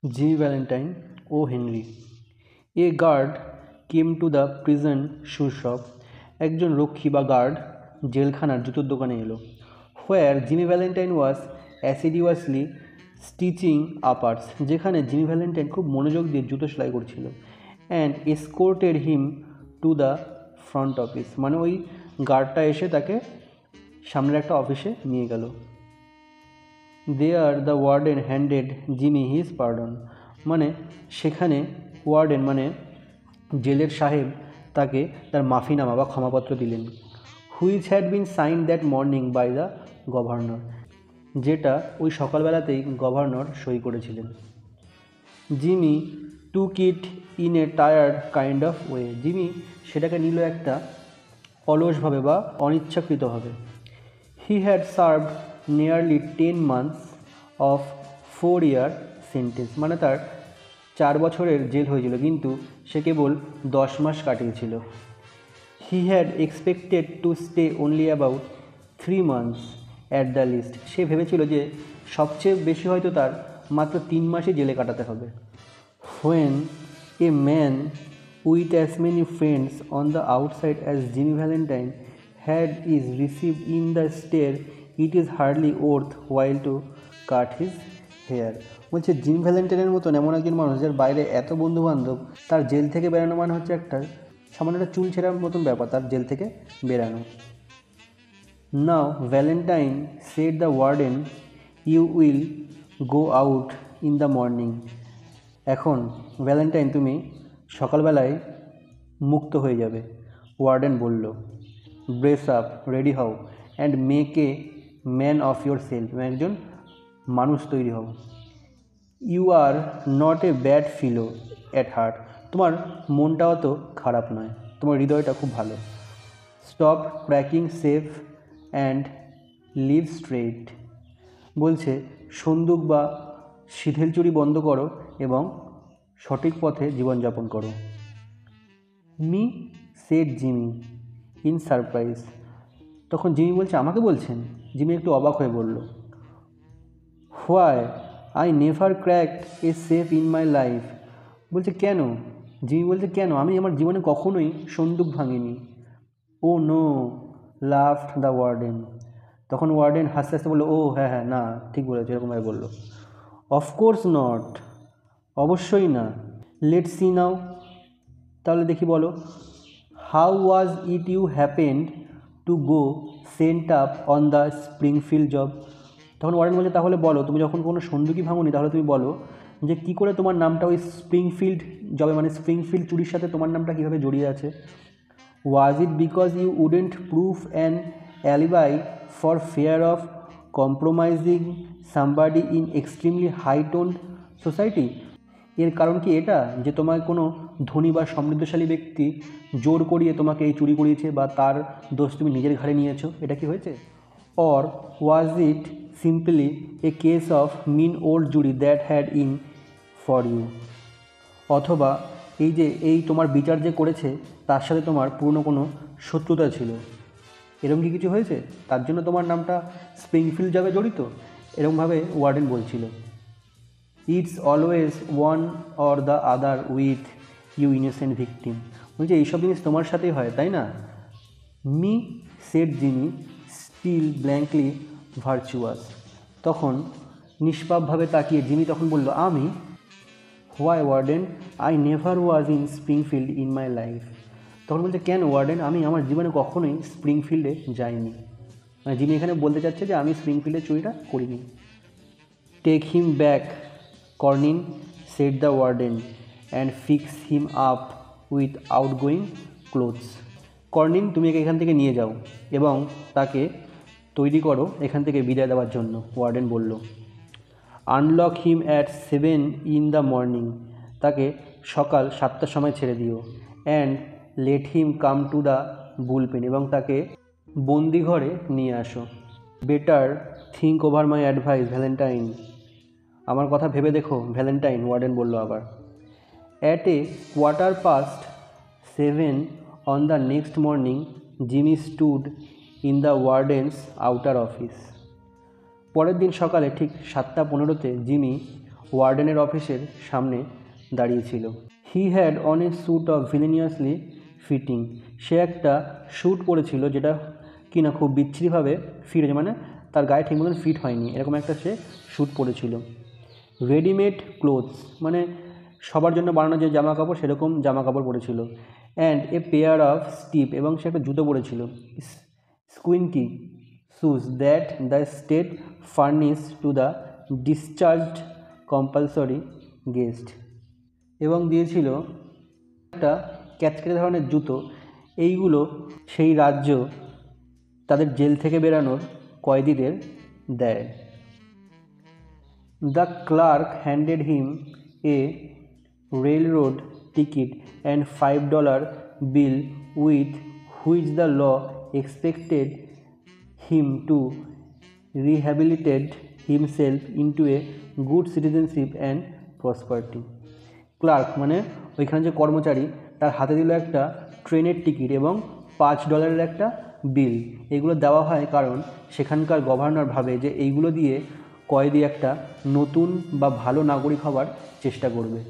Jimmy Valentine, O. Henry. A guard came to the prison shoe shop. একজন রক্ষী বা guard জেলখানার জুতোর দোকানে এলো। Where Jimmy Valentine was assiduously stitching uppers, যেখানে জিমি ভ্যালেন্টাইন খুব মনোযোগ দিয়ে জুতো সেলাই করছিল। And escorted him to the front office, মানে ওই গার্ডটা এসে তাকে সামনের একটা অফিসে নিয়ে গেল। There the warden handed Jimmy his pardon, মানে সেখানে ওয়ার্ডেন মানে জেলের সাহেব তাকে তার মাফিনামা বা ক্ষমাপত্র দিলেন। Which had been sign that morning by the governor, যেটা ওই সকালবেলাতেই গভর্নর সই করেছিলেন। Jimmy took it in a tired kind of way, Jimmy সেটাকে নিল একটা অলসভাবে বা অনিচ্ছাকৃতভাবে। He had served nearly 10 months of 4-year sentence, মানে তার 4 বছরের জেল হয়েছিল, কিন্তু সে কেবল 10 মাস কাটিয়েছিল। He had expected to stay only about 3 months at the least, সে ভেবেছিল যে সবচেয়ে বেশি হয়তো তার মাত্র 3 মাসই জেলে কাটাতে হবে। When a man with as many friends on the outside as Jimmy Valentine had is received in the stare, it is hardly worth while to cut his hair, বলছে জিমি ভ্যালেন্টাইনের মতন এমন একজন মানুষ যার বাইরে এত বন্ধু বান্ধব, তার জেল থেকে বেরানো মানে হচ্ছে একটা সামান্য একটা চুল ছেঁড়ার মতন ব্যাপার, তার জেল থেকে বেরানো। Now Valentine said the warden you will go out in the morning, এখন ভ্যালেন্টাইন তুমি সকালবেলায় মুক্ত হয়ে যাবে, ওয়ার্ডেন বলল। ব্রেস আপ, রেডি হও, and make a man of yourself, একজন মানুষ তৈরি হও। You are not a bad fellow at heart, তোমার মনটা অত খারাপ নয়, তোমার হৃদয়টা খুব ভালো। Stop cracking safe and live straight, বলছে সন্দুক বা শিথিল চুরি বন্ধ করো এবং সঠিক পথে জীবনযাপন করো। Me said Jimmy in surprise, তখন জিমি বলছে আমাকে বলছেন? জিমি একটু অবাক হয়ে বলল, why I never cracked a safe in my life, বলছে কেন? জিমি বলছে কেন, আমি আমার জীবনে কখনোই সন্দুক ভাঙিনি। Oh no, laughed the warden, তখন ওয়ার্ডেন হাসতে হাসতে বললো, ও হ্যাঁ হ্যাঁ, না ঠিক বলেছে, এরকমভাবে বললো। অফকোর্স নট, অবশ্যই না। লেটস সি নাও, তাহলে দেখি বলো। How was it you happened to go sent up on the Springfield job, তখন ওয়ারেন বলছে তাহলে বলো, তুমি যখন কোনো সন্দুকি ভাঙোনি তাহলে তুমি বলো যে কী করে তোমার নামটা ওই স্প্রিংফিল্ড জবে, মানে স্প্রিংফিল্ড চুরির সাথে তোমার নামটা কীভাবে জড়িয়ে আছে। Was it because you wouldn't prove an alibi for fear of compromising somebody in extremely high toned society, এর কারণ কি এটা যে তোমার কোনো ধনী বা সমৃদ্ধশালী ব্যক্তি জোর করিয়ে তোমাকে এই চুরি করিয়েছে বা তার দোষ তুমি নিজের ঘাড়ে নিয়েছো, এটা কি হয়েছে? Or was it simply a case of mean old jury that had in for you, অথবা এই তোমার বিচার যে করেছে তার সাথে তোমার পুরনো কোনো শত্রুতা ছিল, এরকম কি কিছু হয়েছে তার জন্য তোমার নামটা স্প্রিংফিল্ড জবে জড়িত, এরকমভাবে ওয়ার্ডেন বলছিল। It's always one or the other with you innocent victim, বলছে এইসব জিনিস তোমার সাথেই হয় তাই না। Me said Jimmy still blankly virtuous, তখন নিষ্পাপভাবে তাকিয়ে জিমি তখন বলল আমি। Why warden I never was in Springfield in my life, তখন বলছে কেন ওয়ার্ডেন, আমি আমার জীবনে কখনোই স্প্রিংফিল্ডে যাইনি, মানে জিমি এখানে বলতে চাচ্ছে যে আমি স্প্রিংফিল্ডে চুরিটা করিনি। Take him back Cronin said the warden and fix him up with outgoing clothes, Cronin তুমি এখান থেকে নিয়ে যাও এবং তাকে তৈরি করো এখান থেকে বিদায় দেওয়ার জন্য, ওয়ার্ডেন বলল। Unlock him at 7 in the morning, তাকে সকাল 7টার সময় ছেড়ে দিও। And let him come to the bullpen, এবং তাকে বন্দিঘরে নিয়ে আসো। Better think over my advice Valentine, আমার কথা ভেবে দেখো ভ্যালেন্টাইন, ওয়ার্ডেন বলল আবার। At a 7:15 on the next morning Jimmy stood in the warden's outer office, পরের দিন সকালে ঠিক 7:15 জিমি ওয়ার্ডেনের অফিসের সামনে দাঁড়িয়েছিল। He had on a suit of villainously fitting, সে একটা স্যুট পরেছিল যেটা কিনা খুব বিচ্ছিরিভাবে ফিট হয়েছে, মানে তার গায়ে ঠিক মতন ফিট হয়নি, এরকম একটা সে স্যুট পরেছিল। রেডিমেড ক্লোথস, মানে সবার জন্য বানানো যে জামা কাপড় সেরকম জামা কাপড় পরেছিল। And a pair of stiff, এবং সে একটা জুতো পরেছিল। Squinty shoes that the state furnish to the discharged compulsory guest, এবং দিয়েছিল একটা ক্যাচকেটে ধরনের জুতো, এইগুলো সেই রাজ্য তাদের জেল থেকে বেরানোর কয়েদিদের দেয়। The clerk handed him a railroad ticket and $5 bill with which the law expected him to rehabilitate himself into a good citizenship and prosperity. Clerk মানে ওইখানে যে কর্মচারী, তার হাতে দিল একটা ট্রেনের টিকিট এবং $5 একটা বিল। এগুলো দেওয়া হয় কারণ সেখানকার গভর্নর ভাবে যে এইগুলো দিয়ে কয়েদি একটা নতুন বা ভালো নাগরিক হওয়ার চেষ্টা করবে।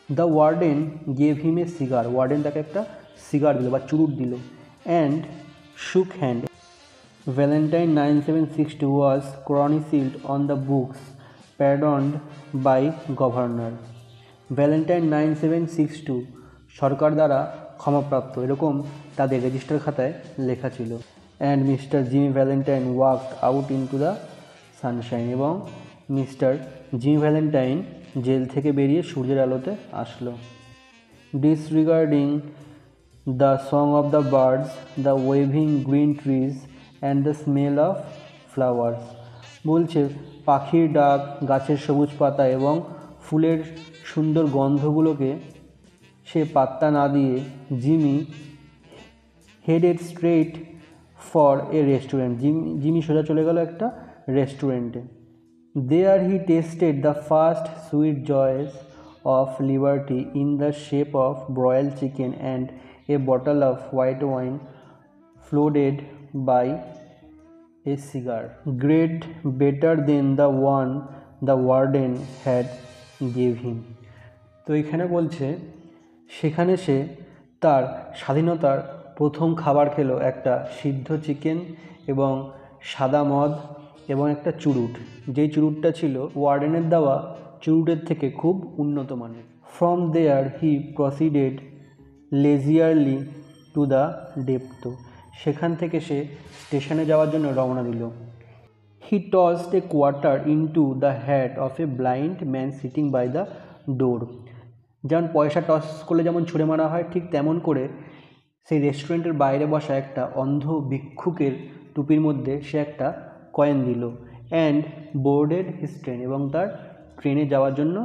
The warden gave him a cigar, warden তাকে একটা সিগার দিল বা চুরুট দিল। And shook hand. Valentine 9762 was chronicled on the books pardoned by governor. Valentine 9762 সরকার দ্বারা ক্ষমাপ্রাপ্ত, এরকম তাদের রেজিস্টার খাতায় লেখা ছিল। And mister Jimmy Valentine walked out into the sunshine, এবং মিস্টার জিমি ভ্যালেন্টাইন জেল থেকে বেরিয়ে সূর্যের আলোতে আসলো। Disregarding the song of the birds, the waving green trees and the smell of flowers, বলছে পাখির ডাক, গাছের সবুজ পাতা এবং ফুলের সুন্দর গন্ধগুলোকে সে পাত্তা না দিয়ে Jimmy headed straight for a restaurant, Jimmy সোজা চলে গেল একটা রেস্টুরেন্টে। There he tasted the first sweet joys of liberty in the shape of broiled chicken and a bottle of white wine floated by a cigar, great better than the one the warden had gave him. তো এখানে বলছে সেখানে সে তার স্বাধীনতার প্রথম খাবার খেলো একটা সিদ্ধ চিকেন এবং সাদা মদ এবং একটা চুরুট, যেই চুরুটটা ছিল ওয়ার্ডেনের দেওয়া চুরুটের থেকে খুব উন্নত মানের। From there he proceeded leisurely to the depot, সেখান থেকে সে স্টেশনে যাওয়ার জন্য রওনা দিল। He tossed a quarter into the hat of a blind man sitting by the door, যেমন পয়সা টস করলে যেমন ছুঁড়ে মারা হয় ঠিক তেমন করে সেই রেস্টুরেন্টের বাইরে বসা একটা অন্ধ ভিক্ষুকের টুপির মধ্যে সে একটা কয়েন দিল। অ্যান্ড বোর্ডেড হিজ ট্রেন, এবং তার ট্রেনে যাওয়ার জন্য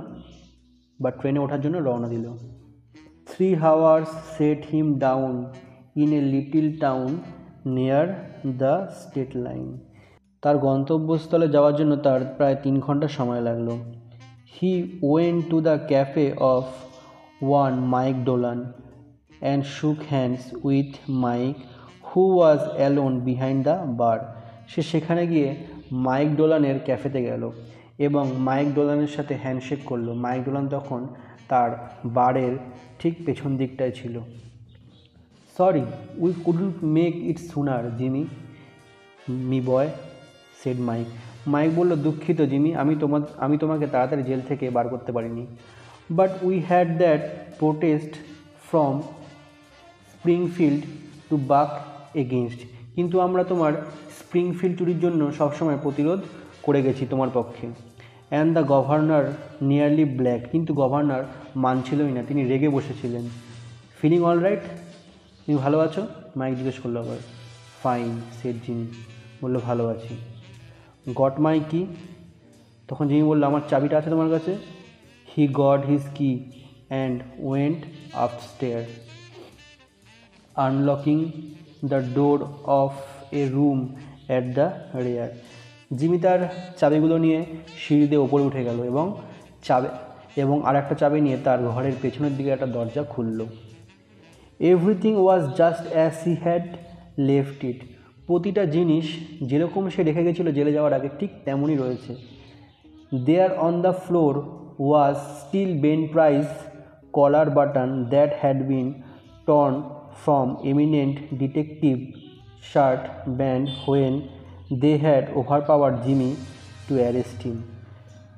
বা ট্রেনে ওঠার জন্য রওনা দিল। 3 hours set him down in a little town near the state line, তার গন্তব্যস্থলে যাওয়ার জন্য তার প্রায় 3 ঘন্টা সময় লাগলো। He went to the cafe of one Mike Dolan and shook hands with Mike who was alone behind the bar, সে সেখানে গিয়ে মাইক ডোলানের ক্যাফেতে গেল এবং মাইক ডোলানের সাথে হ্যান্ডশেক করলো। মাইক ডোলান তখন তার বারের ঠিক পেছন দিকটায় ছিল। Sorry we couldn't make it sooner Jimmy me boy said Mike, Mike বলল দুঃখিত জিমি, আমি তোমাকে তাড়াতাড়ি জেল থেকে বার করতে পারিনি। But we had that protest from Springfield to buck against, কিন্তু আমরা তোমার স্প্রিংফিল্ড চুরির জন্য সবসময় প্রতিরোধ করে গেছি তোমার পক্ষে। And the governor nearly black, কিন্তু গভর্নর মানছিলই না, তিনি রেগে বসেছিলেন। ফিলিং অল রাইট, তুমি ভালো আছো? মাইক জিজ্ঞেস করলো আবার। ফাইন সেড জিমি, বললো ভালো আছি। গট মাই কি, তখন জিমি বললো আমার চাবিটা আছে তোমার কাছে। হি গট হিজ কি and went upstair unlocking the door of A room at the rare, Jimmy তার চাবিগুলো নিয়ে সিঁড়ি দিয়ে ওপরে উঠে গেল এবং আর একটা চাবি নিয়ে তার ঘরের পেছনের দিকে একটা দরজা খুলল। Everything was just as he had left ইট, প্রতিটা জিনিস যেরকম সে রেখে গেছিলো জেলে যাওয়ার আগে ঠিক তেমনই রয়েছে। There on the floor was still Ben Price's collar button that had been torn from eminent detective shirt band when they had overpowered Jimmy to arrest him.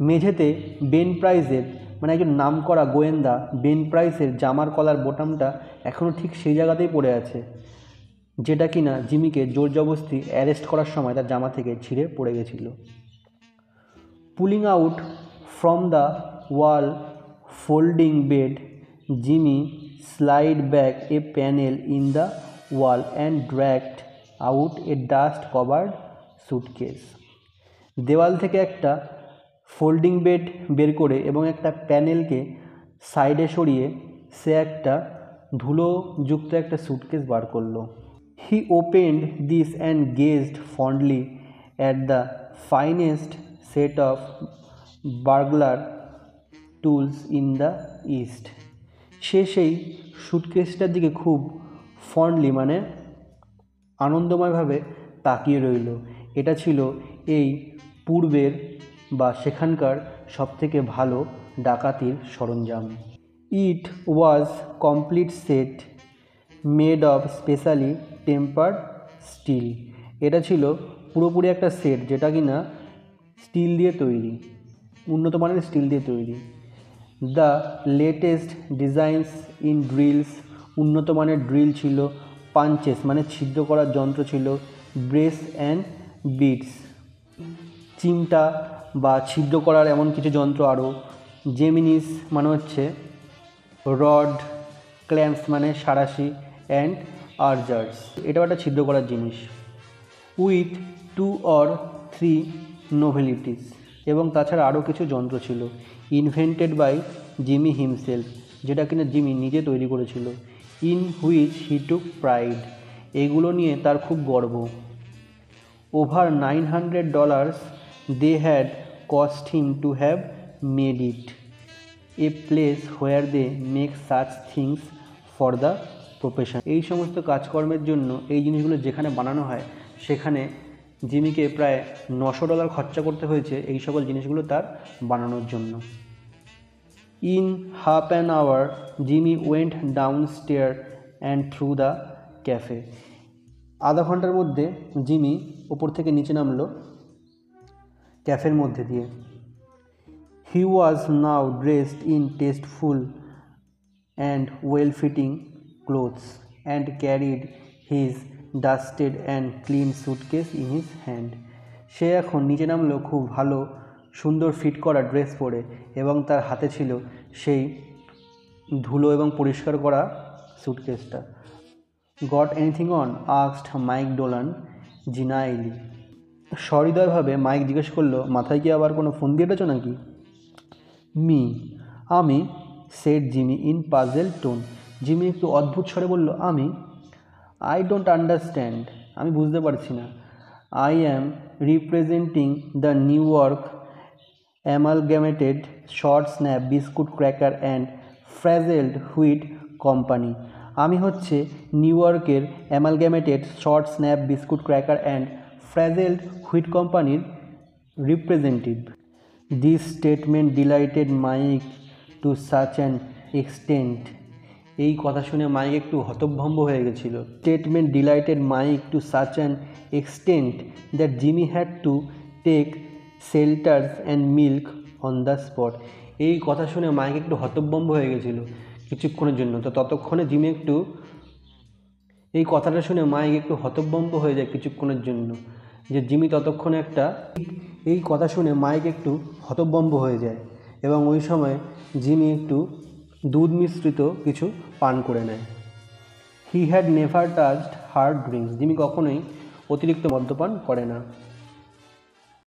মেঝেতে বেন প্রাইসের মানে একজন নামকরা গোয়েন্দা বেন প্রাইসের জামার কলার বোতামটা এখনও ঠিক সেই জায়গাতেই পড়ে আছে, যেটা কিনা জিমিকে জোর জবরদস্তি অ্যারেস্ট করার সময় তার জামা থেকে ছিঁড়ে পড়ে গেছিল। Pulling out from the wall folding bed, Jimmy slid back a panel in the wall and dragged out a dust-covered suitcase. দেওয়াল থেকে একটা ফোল্ডিং বেড বের করে এবং একটা প্যানেলকে সাইডে সরিয়ে সে একটা ধুলোযুক্ত একটা সুটকেস বার করলো। He opened this and gazed fondly at the finest set of burglar tools in the east. সে সেই সুটকেসটার দিকে খুব ফন্ডলি মানে আনন্দময়ভাবে তাকিয়ে রইল। এটা ছিল এই পূর্বের বা সেখানকার সবথেকে ভালো ডাকাতির সরঞ্জাম। It was complete set made of specially tempered steel. এটা ছিল পুরোপুরি একটা সেট যেটা কিনা স্টিল দিয়ে তৈরি, উন্নত মানের স্টিল দিয়ে তৈরি। The latest designs in drills, উন্নত মানের ড্রিল ছিল। পাঞ্চেস মানে ছিদ্র করার যন্ত্র ছিল। ব্রেস অ্যান্ড বিটস, চিমটা বা ছিদ্র করার এমন কিছু যন্ত্র আরও। জেমিনিস মানে হচ্ছে রড, ক্ল্যাম্পস মানে সাঁড়াশি, অ্যান্ড আর্জার্স, এটাও একটা ছিদ্র করার জিনিস। উইথ 2 or 3 নোভেলিটিস, এবং তাছাড়া আরও কিছু যন্ত্র ছিল। ইনভেন্টেড বাই জিমি হিমসেলফ, যেটা কিনা জিমি নিজে তৈরি করেছিল। In which he took pride, এগুলো নিয়ে তার খুব গর্ব। Over $900 they had cost him to have made it a place where they make such things for the profession. এই সমস্ত কাজকর্মের জন্য এই জিনিসগুলো যেখানে বানানো হয় সেখানে জিমিকে প্রায় $900 খরচা করতে হয়েছে এই সকল জিনিসগুলো তার বানানোর জন্য। In half an hour Jimmy went down stair and through the cafe. আধা ঘন্টার মধ্যে জিমি ওপর থেকে নিচে নামলো ক্যাফের মধ্যে দিয়ে। He was now dressed in tasteful and well fitting clothes and carried his dusted and clean suitcase in his hand. সে এখন নিচে নামলো খুব ভালো সুন্দর ফিট করা ড্রেস পরে, এবং তার হাতে ছিল সেই ধুলো এবং পরিষ্কার করা সুটকেসটা। Got anything on asked Mike Dolan genially. সহৃদয়ভাবে মাইক জিজ্ঞেস করলো, মাথায় কি আবার কোনো ফোন দিয়ে এটেছো নাকি? মি, আমি, said Jimmy in puzzled tone. Jimmy একটু অদ্ভুত স্বরে বলল, আমি? আই ডোন্ট আন্ডারস্ট্যান্ড, আমি বুঝতে পারছি না। I am representing the New York amalgamated short snap biscuit cracker and frazzled wheat company. আমি হচ্ছে নিউ ইয়র্কের amalgamated short snap biscuit cracker and frazzled wheat কোম্পানির representative. This statement delighted Mike to such an extent. এই কথা শুনে Mike একটু হতভম্ব হয়ে গেছিল। Statement delighted Mike to such an extent that Jimmy had to take shelters and milk on the spot. এই কথা শুনে মাইক একটু হতভম্ব হয়ে গেছিল কিছুক্ষণের জন্য। তো ততক্ষণে জিমি একটু এই কথাটা শুনে মাইক একটু হতভম্ব হয়ে যায় কিছুক্ষণের জন্য, যে জিমি ততক্ষণে এই কথা শুনে মাইক একটু হতভম্ব হয়ে যায়, এবং ওই সময় জিমি একটু দুধ মিশ্রিত কিছু পান করে নেয়। He had never touched hard drinks. Jimmy কখনোই অতিরিক্ত মদ্যপান করে না।